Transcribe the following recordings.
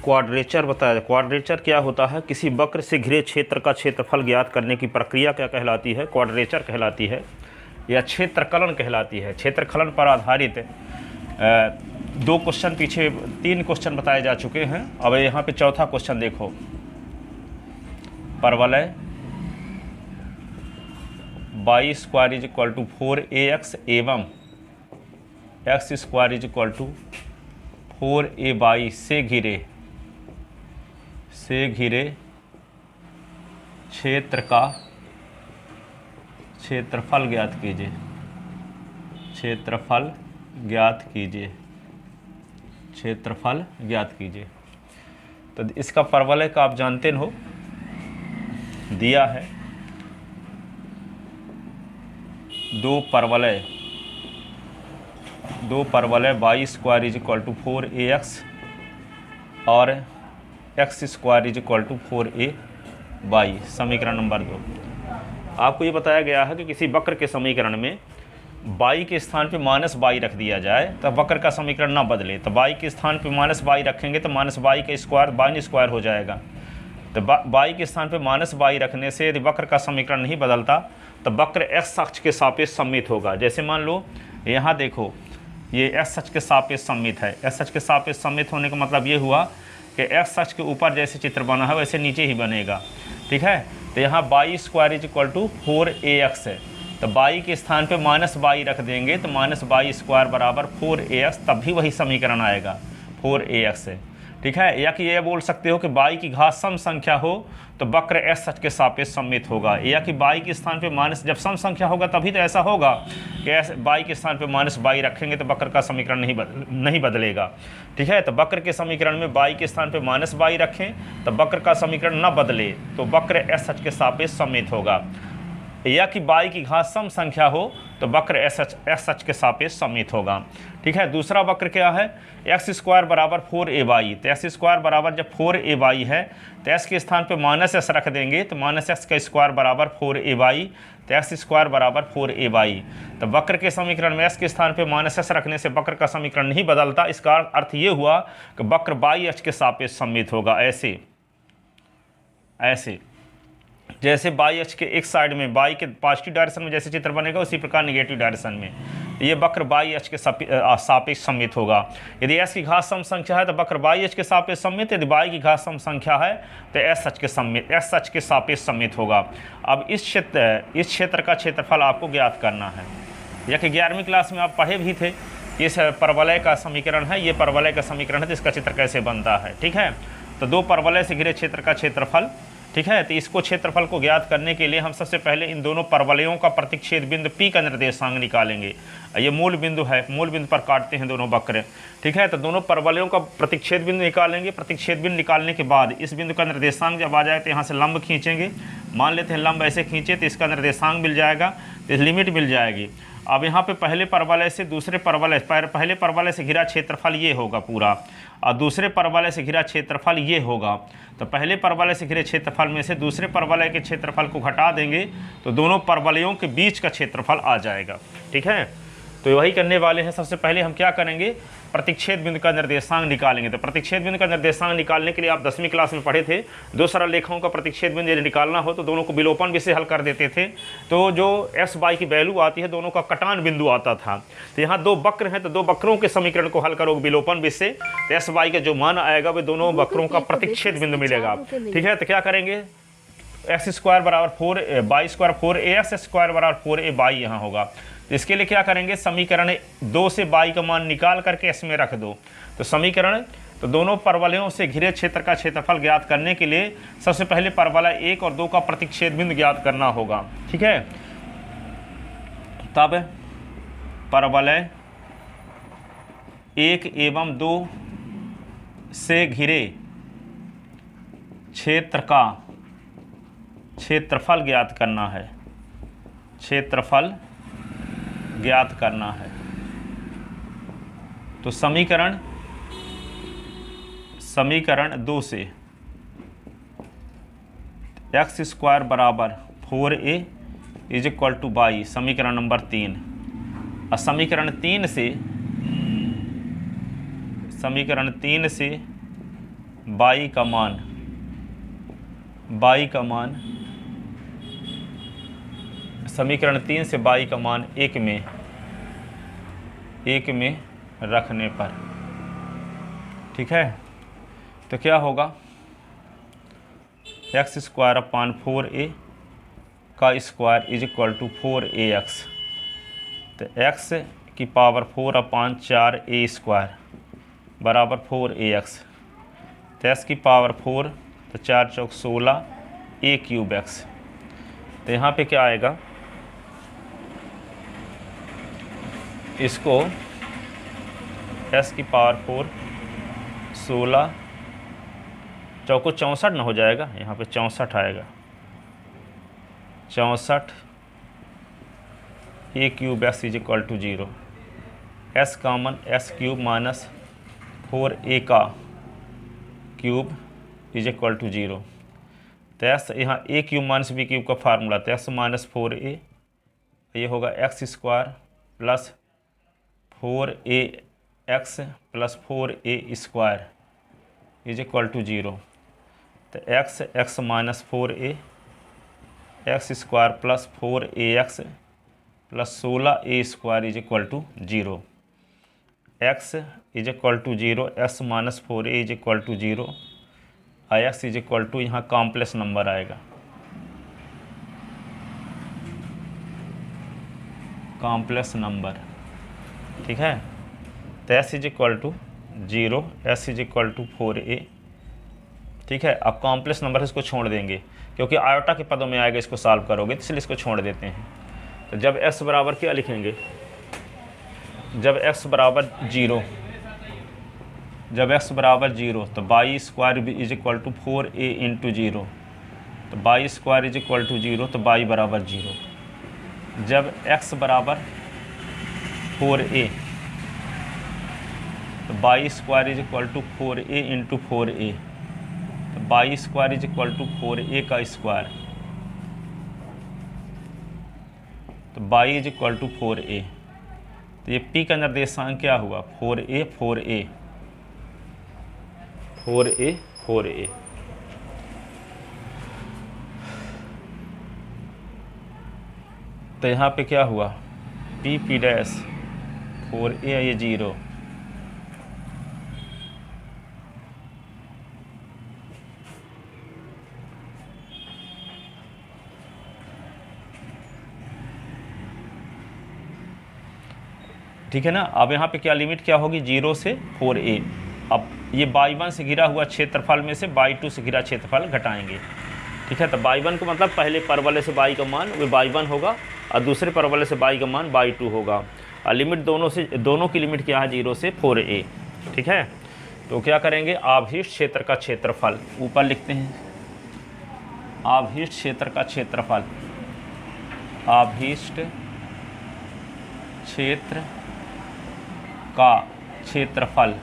Quadrature बताया। Quadrature क्या होता है? किसी वक्र से घिरे क्षेत्र का क्षेत्रफल ज्ञात करने की प्रक्रिया क्या कहलाती है? क्वाड्रेचर कहलाती है या क्षेत्रकलन कहलाती है। क्षेत्रकलन पर आधारित 2 क्वेश्चन पीछे 3 क्वेश्चन बताए जा चुके हैं। अब यहाँ पे चौथा क्वेश्चन देखो। परवलय y square is equal to 4ax एवं x square is equal to 4ay से घिरे क्षेत्र का क्षेत्रफल ज्ञात कीजिए। क्षेत्रफल ज्ञात कीजिए। तो इसका परवलय का आप जानते हो, दिया है 2 परवलय y square is equal to 4ax और x square is equal to 4ay। समीकरण नंबर 2। आपको ये बताया गया है कि किसी वक्र के समीकरण में y के स्थान पे -y रख दिया जाए तब वक्र का समीकरण ना बदले। तो y के स्थान पे -y रखेंगे तो -y का स्क्वायर y स्क्वायर हो जाएगा। तो y के स्थान पे -y रखने से यदि वक्र का समीकरण नहीं बदलता तो वक्र x अक्ष के सापेक्ष सममित होगा। जैसे मान लो यहाँ देखो, ये x अक्ष के सापेक्ष सममित है। x अक्ष के सापेक्ष सममित होने का मतलब ये हुआ कि x अक्ष के ऊपर जैसे चित्र बना है वैसे नीचे ही बनेगा। ठीक है। तो यहाँ y square is equal to 4ax है। तो y के स्थान पे -y रख देंगे तो -y स्क्वायर बराबर 4ax, तब भी वही समीकरण आएगा 4ax है। ठीक है। या कि ये बोल सकते हो कि y की घात सम संख्या हो तो वक्र x अक्ष के सापेक्ष सममित होगा। या कि y के स्थान पे जब सम संख्या होगा तभी तो ऐसा होगा कि y के स्थान पे -y रखेंगे तो वक्र का समीकरण नहीं बदलेगा। ठीक है। तो वक्र के समीकरण में y के स्थान पे -y रखें तो वक्र का समीकरण न बदले तो वक्र x अक्ष के सापेक्ष सममित होगा। या कि y की घात सम संख्या हो तो वक्र x अक्ष के सापेक्ष सममित होगा। ठीक है। दूसरा वक्र क्या है? x स्क्वायर बराबर 4ay। तो x स्क्वायर बराबर जब 4ay है तो x के स्थान पे -s रख देंगे तो -x का स्क्वायर बराबर 4ay। तो x स्क्वायर बराबर 4ay। तो वक्र के समीकरण में x के स्थान पे -s रखने से वक्र का समीकरण नहीं बदलता। इसका अर्थ ये हुआ कि वक्र y अक्ष के सापेक्ष सममित होगा। ऐसे जैसे y अक्ष के एक साइड में y के पॉजिटिव डायरेक्शन में जैसे चित्र बनेगा उसी प्रकार नेगेटिव डायरेक्शन में ये वक्र y अक्ष के सापेक्ष सममित होगा। यदि s की घात सम संख्या है तो वक्र y अक्ष के सापेक्ष सममित, यदि y की घात सम संख्या है तो s अक्ष के सापेक्ष सममित होगा। अब इस क्षेत्र का क्षेत्रफल आपको ज्ञात करना है। यह कि 11वीं क्लास में आप पढ़े भी थे। इस परवलय का समीकरण है, ये परवलय का समीकरण है तो इसका चित्र कैसे बनता है। ठीक है। तो 2 परवलय से घिरे क्षेत्र का क्षेत्रफल। ठीक है। तो इसको क्षेत्रफल को ज्ञात करने के लिए हम सबसे पहले इन दोनों परवलयों का प्रतिच्छेद बिंदु P का निर्देशांक निकालेंगे। ये मूल बिंदु है, मूल बिंदु पर काटते हैं दोनों वक्र। ठीक है। तो दोनों परवलयों का प्रतिच्छेद बिंदु निकालेंगे। प्रतिच्छेद बिंदु निकालने के बाद इस बिंदु का निर्देशांक जब आ जाए तो यहाँ से लंब खींचेंगे। मान लेते हैं लंब ऐसे खींचे तो इसका निर्देशांक मिल जाएगा, तो लिमिट मिल जाएगी। अब यहाँ पे पहले परवलय से दूसरे परवलय, पहले परवलय से घिरा क्षेत्रफल ये होगा पूरा और दूसरे परवलय से घिरा क्षेत्रफल ये होगा। तो पहले परवलय से घिरे क्षेत्रफल में से दूसरे परवलय के क्षेत्रफल को घटा देंगे तो दोनों परवलयों के बीच का क्षेत्रफल आ जाएगा। ठीक है। तो वही करने वाले हैं। सबसे पहले हम क्या करेंगे? प्रतिच्छेद बिंदु का निर्देशांक निकालेंगे। तो प्रतिच्छेद बिंदु का निर्देशांक निकालने के लिए आप 10वीं क्लास में पढ़े थे, 2 सरल रेखाओं का प्रतिच्छेद बिंदु यदि निकालना हो तो दोनों को विलोपन विधि से हल कर देते थे। तो जो x y की वैल्यू आती है दोनों का कटान बिंदु आता था। तो यहाँ 2 वक्र हैं तो 2 वक्रों के समीकरण को हल करोगे विलोपन विधि से तो x y का जो मान आएगा वो दोनों वक्रों का प्रतिच्छेद बिंदु मिलेगा। ठीक है। तो क्या करेंगे? x स्क्वायर बराबर 4y स्क्वायर 4ax स्क्वायर बराबर 4ay यहाँ होगा। इसके लिए क्या करेंगे? समीकरण 2 से y का मान निकाल करके s में रख दो। तो समीकरण तो दोनों परवलयों से घिरे क्षेत्र का क्षेत्रफल ज्ञात करने के लिए सबसे पहले परवलय 1 और 2 का प्रतिच्छेद बिंदु ज्ञात करना होगा। ठीक है। तब परवलय 1 एवं 2 से घिरे क्षेत्र का क्षेत्रफल ज्ञात करना है। क्षेत्रफल ज्ञात करना है। तो समीकरण 2 से x स्क्वायर बराबर 4a is equal to y, समीकरण नंबर 3। और समीकरण 3 से बाई का मान समीकरण 3 से बाई का मान 1 में रखने पर, ठीक है। तो क्या होगा, x² 4a का square is equal to 4ax। तो x की पावर 4/4a² बराबर 4ax। तो x की पावर 4, तो 4 चौक 16 a³x। तो यहाँ पे क्या आएगा, इसको s की पावर 4 16 चौको 64 ना हो जाएगा, यहाँ पे 64 आएगा, 64 a³ is equal to 0। s common, s³ minus 4a का क्यूब इज इक्वल टू 0। तो s यहाँ a³ माइनस b³ का फार्मूला, तो s माइनस 4a, ये होगा x² plus 4ax plus 4a² is equal to 0। तो x minus 4a x² plus 4ax plus 16a² is equal to 0। x is equal to 0, s minus 4a is equal to 0, x is equal to यहाँ complex number आएगा, complex number, ठीक है। तो s is equal to 0, s is equal to 4a, ठीक है। अब complex number इसको छोड़ देंगे क्योंकि आयोटा के पदों में आएगा, इसको सॉल्व करोगे तो इसलिए इसको छोड़ देते हैं। तो जब s बराबर क्या लिखेंगे, जब x बराबर 0, तो y² is equal to 4a into 0। तो y² इज इक्वल टू 0, तो y बराबर 0। जब x बराबर 4a, तो y² is equal to 4a into 4a। तो y² is equal to 4a का स्क्वायर, तो y is equal to 4a। तो ये p का निर्देशांक क्या हुआ, 4a। तो यहाँ पे क्या हुआ, p डैश 4a, ये 0। ठीक है ना। अब यहाँ पे क्या लिमिट क्या होगी, 0 से 4a। अब ये y1 से घिरा हुआ क्षेत्रफल में से y2 से घिरा क्षेत्रफल घटाएंगे, ठीक है। तो y1 को मतलब पहले परवलय से y का मान वो y1 होगा और दूसरे परवलय से y का मान y2 होगा। और लिमिट दोनों की लिमिट क्या है, 0 से 4a, ठीक है। तो क्या करेंगे, आभीष्ट क्षेत्र का क्षेत्रफल ऊपर लिखते हैं, आभीष्ट क्षेत्र का क्षेत्रफल, आभीष्ट क्षेत्र का क्षेत्रफल,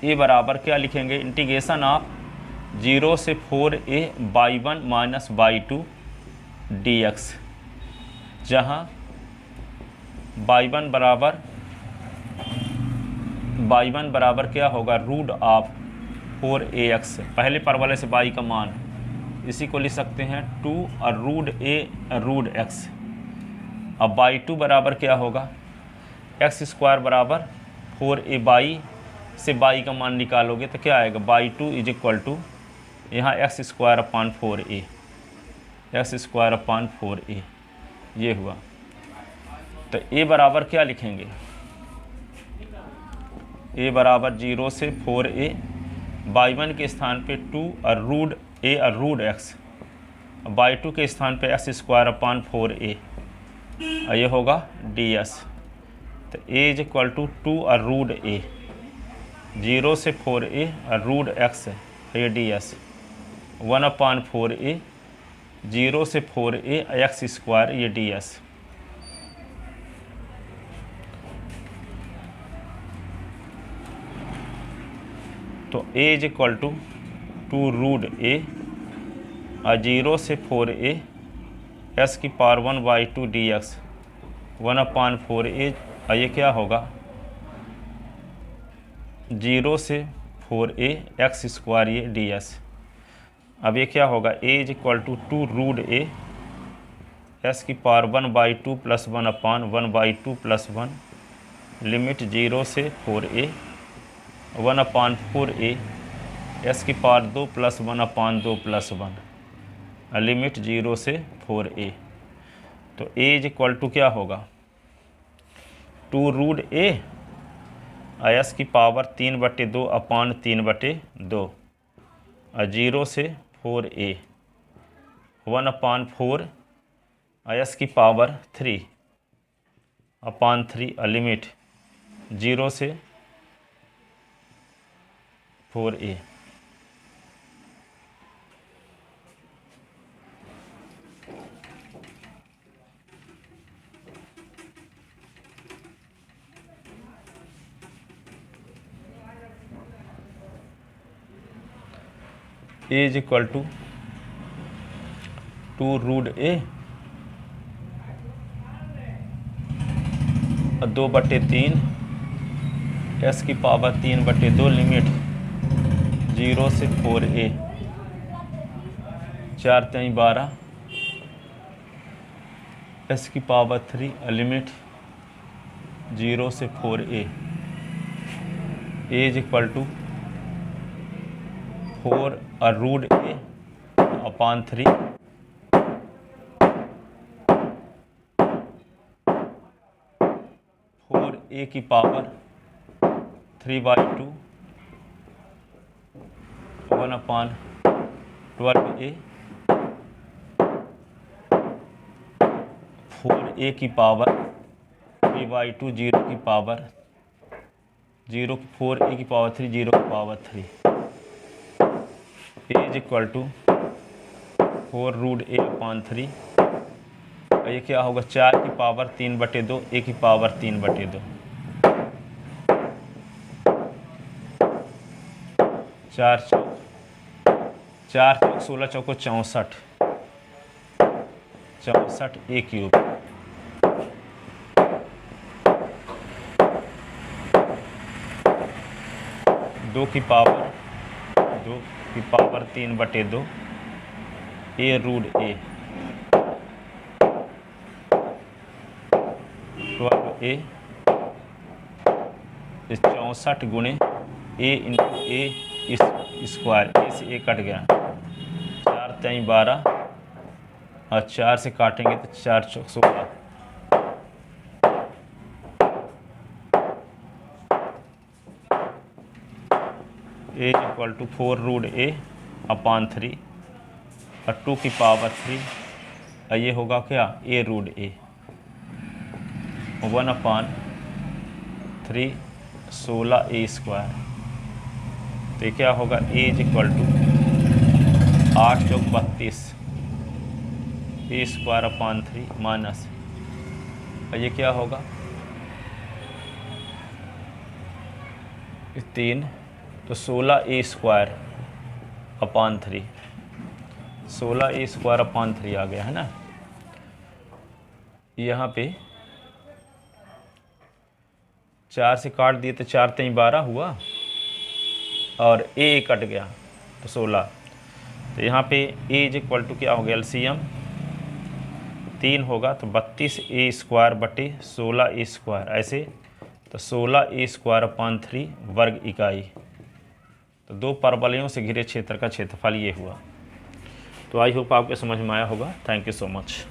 ये बराबर क्या लिखेंगे, इंटीग्रेशन ऑफ 0 से 4a y1 minus y2 dx, जहाँ y1 बराबर क्या होगा, रूट ऑफ 4ax, पहले परवलय से y का मान, इसी को लिख सकते हैं 2 और रूट x। अब y2 बराबर क्या होगा, x² बराबर 4a, y से y का मान निकालोगे तो क्या आएगा, y2 इज इक्वल टू यहाँ x² 4a, ये हुआ। तो a बराबर क्या लिखेंगे, a बराबर 0 से 4a, y1 के स्थान पे 2 और रूट x, y2 के स्थान पे x² 4a, ये होगा ds। तो a इज इक्वल टू 2 और रूट a, 0 से 4a और रूट x ये ds, 1/4a, 0 से 4a x² ये ds। तो a is equal to 2 root a और 0 से 4a s की पावर 1/2 dx, 1/4a, और ये क्या होगा, 0 से 4a एक्स स्क्वायर ये ds। अब ये क्या होगा, a is equal to 2√a s की पावर 1/2 + 1/1/2 + 1 लिमिट 0 से 4a 1/4a s की पावर 2 + 1/2 + 1 लिमिट 0 से 4a। तो a इज इक्वल टू क्या होगा, 2√a s की पावर 3/2 अपान 3/2 और 0 से 4a 1/4 s की पावर 3 अपान 3 लिमिट 0 से 4a। a is equal to 2√a और 2/3 s की पावर 3/2 लिमिट 0 से 4a 4 3 12 s की पावर 3 लिमिट 0 से 4a। a is equal to 4√a upon 3 4a की पावर 3/2 1/12a 4a की पावर 3/2 0 की पावर 0 4a की पावर 3 0 की power 3 a is equal to 4√a upon 3। ये क्या होगा, 4 की पावर 3/2 a की पावर 3/2 4 चौक 16 चौको 64 a क्यूब 2 की पावर 3/2 a√a 12a 64 गुणे a into a square, a से a कट गया 4 3 12 और 4 से काटेंगे तो 4 चौक 16 a is equal to 4√a upon 3 और 2 की पावर 3 और ये होगा क्या, a√a 1/3 16a स्क्वायर। तो क्या होगा, a इज इक्वल टू 8 चौक 32 a स्क्वायर अपान 3 माइनस और ये क्या होगा 3 तो 16a square upon 3 16a square upon 3 आ गया है ना। यहाँ पे 4 से काट दिए तो 4 3 12 हुआ और a कट गया तो 16। तो यहाँ पे a इज इक्वल टू क्या हो गया, एलसीएम 3 होगा तो 32a स्क्वायर बटे 16a स्क्वायर, ऐसे तो 16a स्क्वायर अपान 3 वर्ग इकाई। तो 2 परवलयों से घिरे क्षेत्र का क्षेत्रफल ये हुआ। तो आई होप आपको समझ में आया होगा। Thank you so much.